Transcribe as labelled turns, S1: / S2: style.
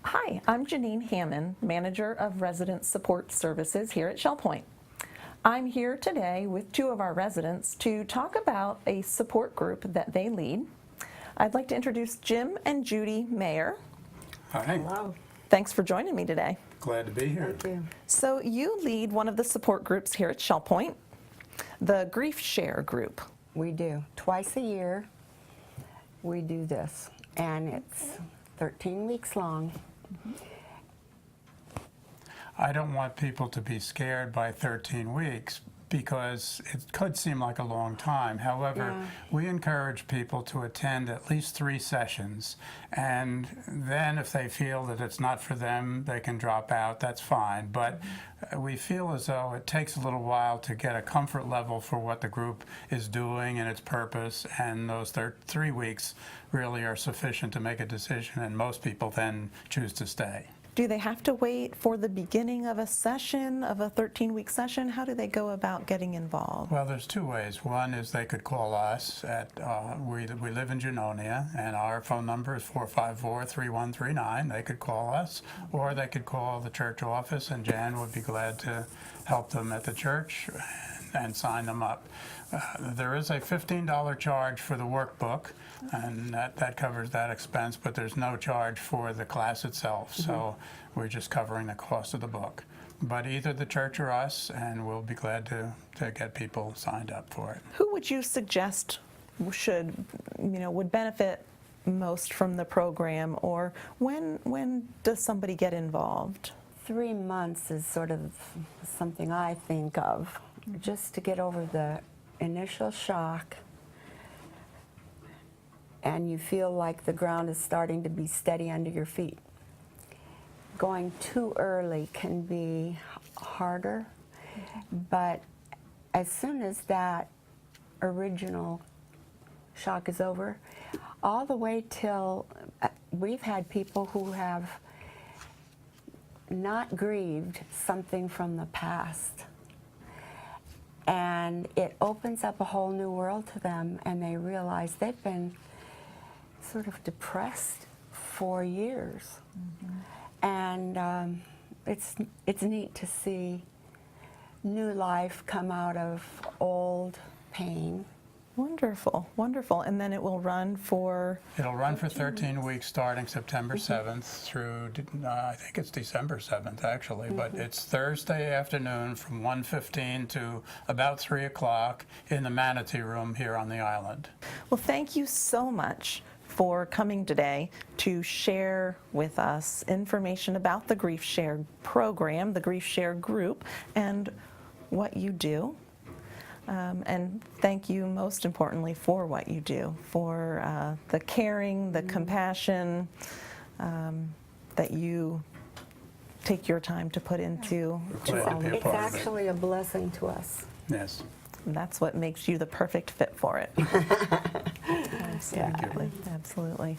S1: Hi, I'm Janine Hammond, Manager of Resident Support Services here at Shell Point. I'm here today with two of our residents to talk about a support group that they lead. I'd like to introduce Jim and Judy Mayer.
S2: Hi.
S3: Hello.
S1: Thanks for joining me today.
S2: Glad to be here.
S3: Thank you.
S1: So you lead one of the support groups here at Shell Point, the GriefShare group.
S3: We do. Twice a year, we do this, and it's 13 weeks long.
S2: I don't want people to be scared by 13 weeks because it could seem like a long time. However, we encourage people to attend at least 3 sessions, and then if they feel that it's not for them, they can drop out, that's fine. But we feel as though it takes a little while to get a comfort level for what the group is doing and its purpose, and those 3 weeks really are sufficient to make a decision, and most people then choose to stay.
S1: Do they have to wait for the beginning of a session, of a 13-week session? How do they go about getting involved?
S2: Well, there's 2 ways. One is they could call us at, we live in Junonia, and our phone number is 454-3139. They could call us, or they could call the church office, and Jan would be glad to help them at the church and sign them up. There is a $15 charge for the workbook, and that covers that expense, but there's no charge for the class itself, so we're just covering the cost of the book. But either the church or us, and we'll be glad to get people signed up for it.
S1: Who would you suggest would benefit most from the program, or when does somebody get involved?
S3: 3 months is sort of something I think of, just to get over the initial shock, and you feel like the ground is starting to be steady under your feet. Going too early can be harder, but as soon as that original shock is over, all the way till we've had people who have not grieved something from the past, and it opens up a whole new world to them, and they realize they've been sort of depressed for years. And it's neat to see new life come out of old pain.
S1: Wonderful, wonderful. And then it will run for?
S2: It'll run for 13 weeks starting September 7th through, I think it's December 7th actually, but it's Thursday afternoon from 1:15 to about 3 o'clock in the Manatee Room here on the island.
S1: Well, thank you so much for coming today to share with us information about the GriefShare program, the GriefShare group, and what you do. And thank you most importantly for what you do, for the caring, the compassion that you take your time to put into
S2: Glad to
S1: all
S2: be a
S1: of
S3: It's
S2: part of it.
S3: actually a blessing to us.
S2: Yes.
S1: And that's what makes you the perfect fit for it. Absolutely, absolutely.